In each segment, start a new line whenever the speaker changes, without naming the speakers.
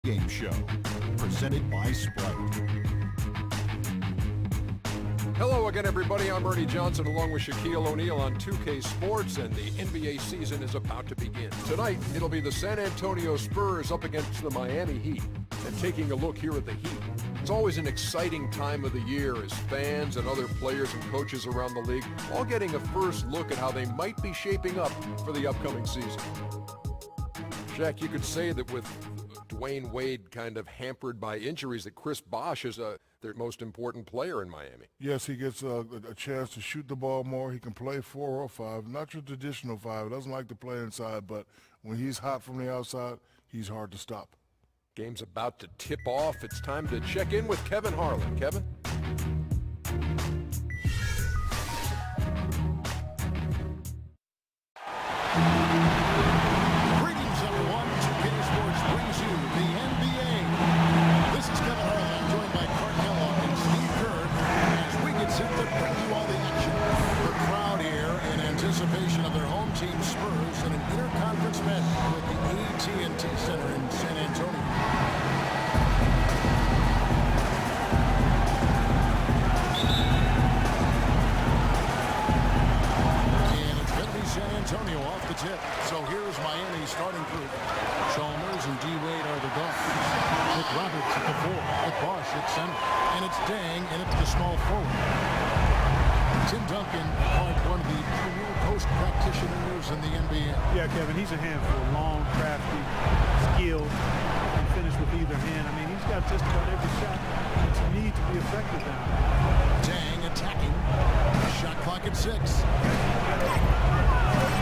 Game Show, presented by Sprite.
Hello again, everybody. I'm Ernie Johnson along with Shaquille O'Neal on 2K Sports, and the NBA season is about to begin. Tonight, it'll be the San Antonio Spurs up against the Miami Heat. And taking a look here at the Heat, it's always an exciting time of the year as fans and other players and coaches around the league all getting a first look at how they might be shaping up for the upcoming season. Shaq, you could say that with Dwayne Wade kind of hampered by injuries, that Chris Bosh is their most important player in Miami.
Yes, he gets a chance to shoot the ball more. He can play 4 or 5, not your traditional 5. He doesn't like to play inside, but when he's hot from the outside, he's hard to stop.
Game's about to tip off. It's time to check in with Kevin Harlan. Kevin?
Greetings, everyone. 2K Sports brings you the NBA. This is Kevin Harlan. I'm joined by Clark Kellogg and Steve Kerr as we get set to bring you all the action. The crowd here in anticipation of their home team Spurs in an interconference match with the AT&T Center in San Antonio. San Antonio off the tip. So here's Miami's starting group. Chalmers and D-Wade are the guards. Nick Roberts at the 4. With Bosh at center. And it's Dang, and it's the small forward. Tim Duncan, one of the premier post practitioners in the NBA.
Yeah, Kevin, he's a handful. Long, crafty, skilled, and finish with either hand. I mean, he's got just about every shot that you need to be effective now.
Dang attacking. Shot clock at 6.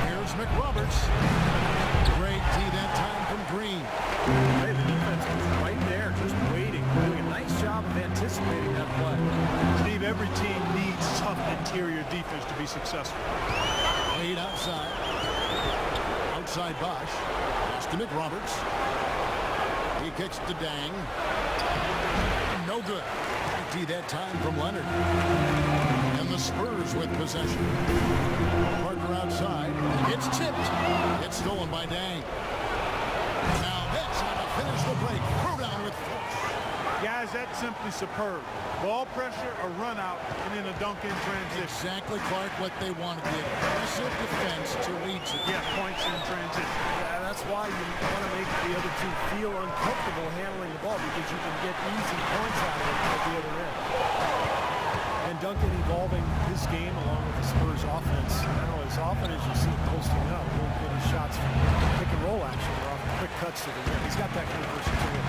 Here's McRoberts. Great D that time from Green.
Hey, the defense was right there, just waiting, doing a nice job of anticipating that play.
Steve, every team needs tough interior defense to be successful.
Wade outside. Outside Bosh. Pass to McRoberts. He kicks to Dang. No good. D that time from Leonard. And the Spurs with possession. Parker outside. It's tipped. It's stolen by Dang. Now that's how to finish the break. Throw down with force.
Guys, that's simply superb. Ball pressure, a run out, and then a dunk in transition.
Exactly, Clark, what they wanted. The aggressive defense to lead to.
Yeah, points in transition.
Yeah, that's why you want to make the other team feel uncomfortable handling the ball, because you can get easy points out of it at the other end. And Duncan evolving his game along with the Spurs offense. Now, as often as you see him posting up, he'll get his shots from pick and roll action or off quick cuts to the rim. He's got that kind of versatility.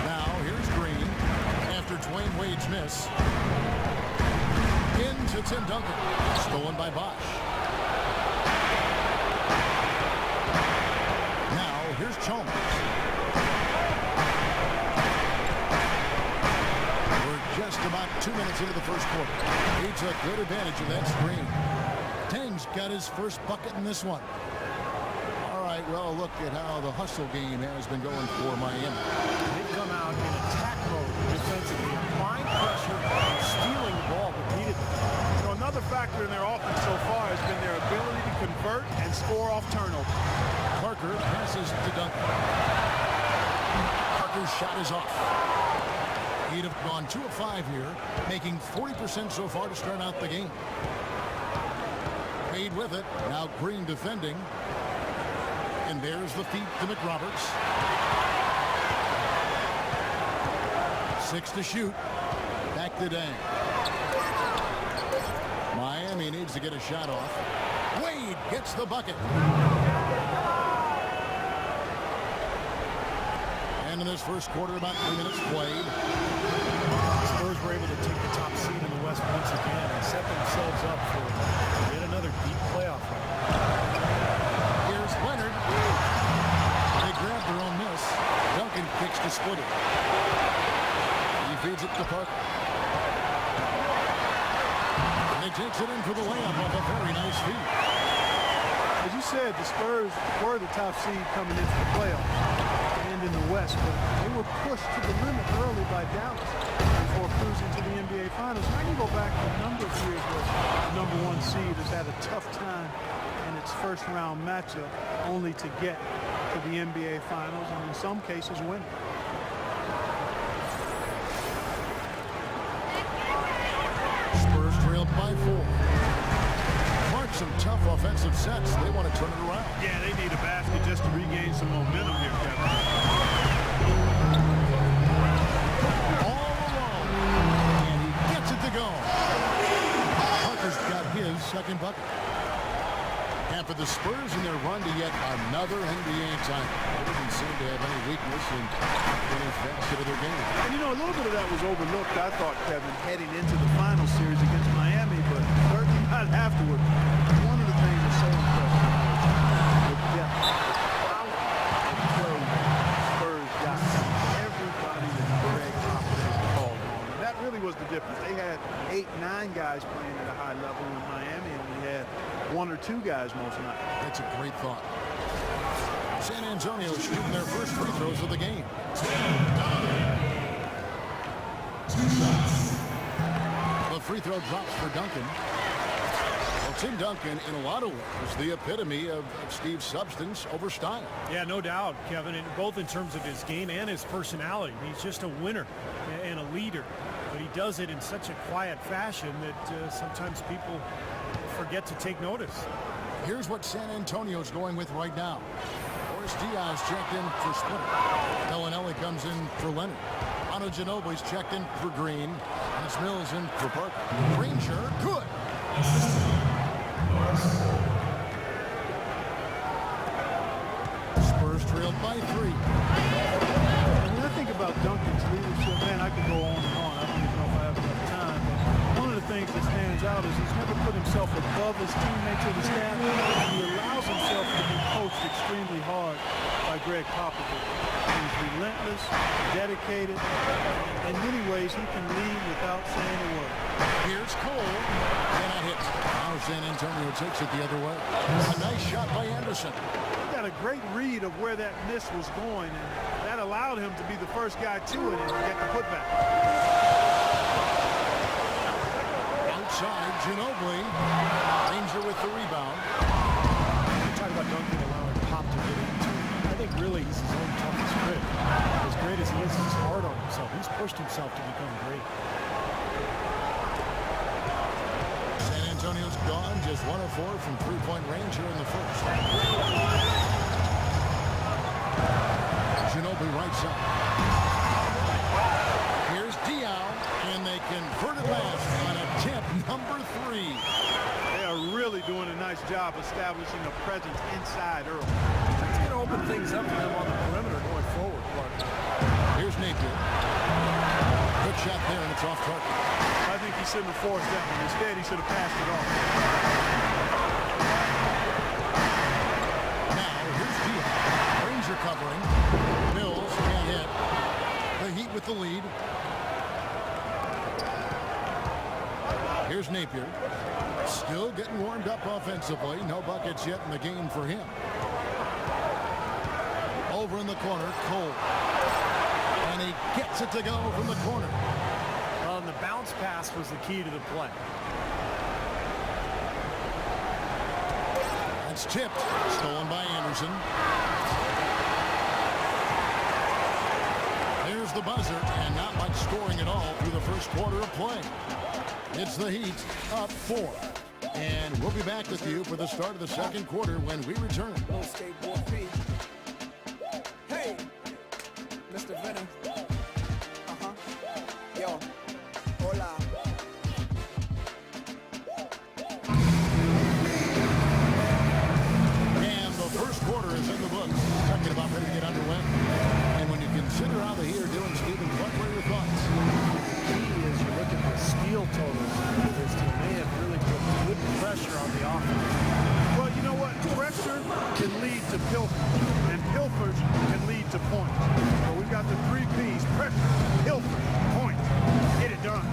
Now, here's Green after Dwayne Wade's miss. Into Tim Duncan. Stolen by Bosh. Now, here's Chalmers. Just about 2 minutes into the first quarter. He took good advantage of that screen. Dang's got his first bucket in this one. All right, well, look at how the hustle game has been going for Miami.
They've come out in attack mode defensively, applying pressure, stealing the ball repeatedly.
You know, another factor in their offense so far has been their ability to convert and score off turnover.
Parker passes to Duncan. Parker's shot is off. He'd have gone 2 of 5 here, making 40% so far to start out the game. Wade with it. Now Green defending. And there's the feed to McRoberts. 6 to shoot. Back to Dang. Miami needs to get a shot off. Wade gets the bucket. And in this first quarter, about 3 minutes played.
Spurs were able to take the top seed in the West once again and set themselves up for yet another deep playoff run.
Here's Leonard. They grabbed their own miss. Duncan kicks to split it. He feeds it to Parker. And he takes it in for the layup off a very nice feed.
As you said, the Spurs were the top seed coming into the playoffs and in the West, but they were pushed to the limit early by Dallas before cruising to the NBA Finals. Now you go back a number of years where the #1 seed has had a tough time in its first-round matchup, only to get to the NBA Finals and in some cases win.
by 4. Mark some tough offensive sets. They want to turn it around.
Yeah, they need a basket just to regain some momentum here, Kevin.
All alone. And he gets it to go. Parker's got his second bucket. And for the Spurs in their run to yet another NBA title, they didn't seem to have any weakness in any facet of their game.
And, you know, a little bit of that was overlooked, I thought, Kevin, heading into the final series against Miami, but certainly not afterward. One of the things that's so impressive with depth, the play Spurs got everybody that Greg Popovich called on. And that really was the difference. They had 8, 9 guys playing at a high level in Miami, and we had 1 or 2 guys most nights.
That's a great thought. San Antonio shooting their first free throws of the game. The free throw drops for Duncan. Well, Tim Duncan, in a lot of ways, the epitome of Steve's substance over style.
Yeah, no doubt, Kevin, and both in terms of his game and his personality. He's just a winner and a leader, but he does it in such a quiet fashion that sometimes people forget to take notice.
Here's what San Antonio's going with right now. Boris Diaz checked in for Splitter. Bellinelli comes in for Leonard. Ano Ginobili's checked in for Green. And it's Mills in for Parker. Ranger, good. Spurs trailed by 3.
And when I think about Duncan's leadership, man, I could go on and on. I don't even know if I have enough time. But one of the things that stands out is he's never put himself above his teammates or the staff. He allows himself to be coached extremely hard by Greg Popovich. He's relentless, dedicated. In many ways, he can lead without saying a word.
Here's Cole. And a hit. Now San Antonio takes it the other way. A nice shot by Anderson.
He got a great read of where that miss was going, and that allowed him to be the first guy to it and get the putback.
Outside, Ginobili. Ranger with the rebound.
You talk about Duncan allowing Pop to get into it. I think really he's his own toughest critic. As great as he is, he's hard on himself. He's pushed himself to become great.
San Antonio's gone just 1 of 4 from three-point range here in the first. Ginobili right side. Here's Diaw, and they convert it last on attempt number 3.
They are really doing a nice job establishing a presence inside early.
It's going to open things up for them on the perimeter going forward, Clark.
Here's Napier. Good shot there, and it's off target.
I think he shouldn't have forced that one. Instead, he should have passed it off.
Now, here's Diaw. Ranger covering. Mills can't hit. The Heat with the lead. Here's Napier. Still getting warmed up offensively. No buckets yet in the game for him. Over in the corner, Cole. And he gets it to go from the corner.
And the bounce pass was the key to the play.
It's tipped. Stolen by Anderson. There's the buzzer, and not much scoring at all through the first quarter of play. It's the Heat up 4. And we'll be back with you for the start of the second quarter when we return.
Hey, Mr. Venom. Yo, hola.
And the first quarter is in the books. Second about ready to get underway. And when you consider how the Heat are doing, Stephen, what are your thoughts?
Key is you look at the steal totals of this team. They have really put good pressure on the offense.
Well, you know what? Pressure can lead to pilfers, and pilfers can lead to points. So we've got the 3 P's: pressure, pilfers, points. Get it done.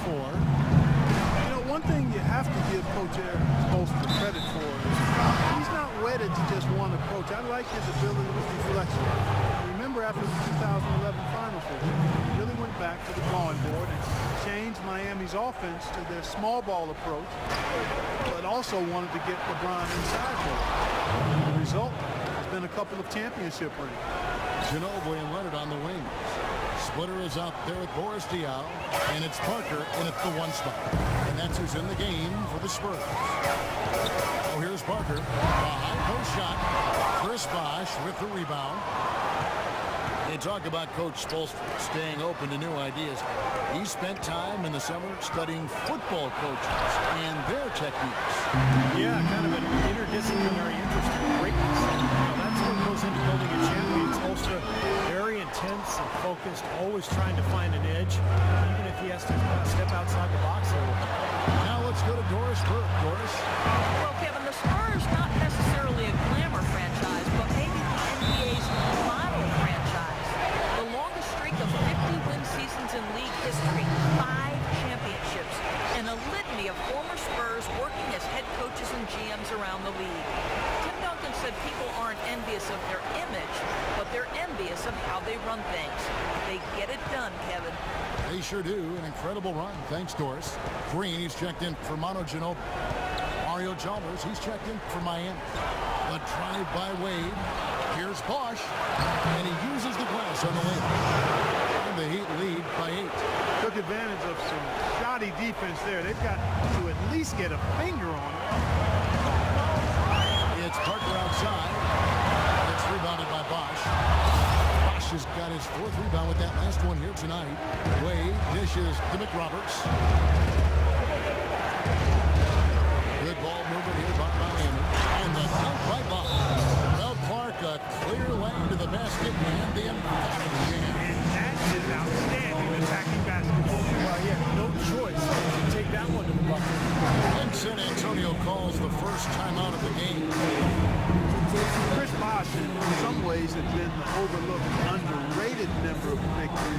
4.
You know, one thing you have to give Coach Eric Spoelstra credit for is he's not wedded to just one approach. I like his ability to be flexible. Remember after the 2011 Final Four, he really went back to the drawing board and changed Miami's offense to their small ball approach, but also wanted to get LeBron inside more. The result has been a couple of championship rings.
Ginobili and Leonard on the wings. Splitter is out there with Boris Diaw, and it's Parker in at the 1 spot. And that's who's in the game for the Spurs. Oh, here's Parker. A high post shot. Chris Bosh with the rebound. They talk about Coach Spoelstra staying open to new ideas. He spent time in the summer studying football coaches and their techniques.
Yeah, kind of an interdisciplinary interest in greatness. That's what goes into building a champion. Spoelstra, very intense and focused, always trying to find an edge, even if he has to step outside the box a little bit.
Now let's go to Doris Burke. Doris?
Well, Kevin, the Spurs, not necessarily a glamour franchise, but maybe the NBA's model franchise. The longest streak of 50-win seasons in league history, 5 championships, and a litany of former Spurs working as head coaches and GMs around the league. Tim Duncan said people aren't envious of their image, but they're envious of how they run things. They get it done, Kevin.
They sure do. An incredible run. Thanks, Doris. Green, he's checked in for Manu Ginobili. Mario Chalmers, he's checked in for Miami. The drive by Wade. Here's Bosh, and he uses the glass on the way. And the Heat lead by 8.
Took advantage of some shoddy defense there. They've got to at least get a finger on it.
It's Parker outside. It's rebounded by Bosh. Bosh has got his 4th rebound with that last one here tonight. Wade dishes to McRoberts. Good ball movement here by Miami. And the dunk by Bosh. Well, Clark, a clear lane to the basket and the emphatic jam.
That is outstanding attacking basketball.
Well, yeah, no choice. Take that one to the bucket.
And San Antonio calls the first timeout of the game.
Chris Bosh, in some ways, has been the overlooked, underrated member of the Big Three.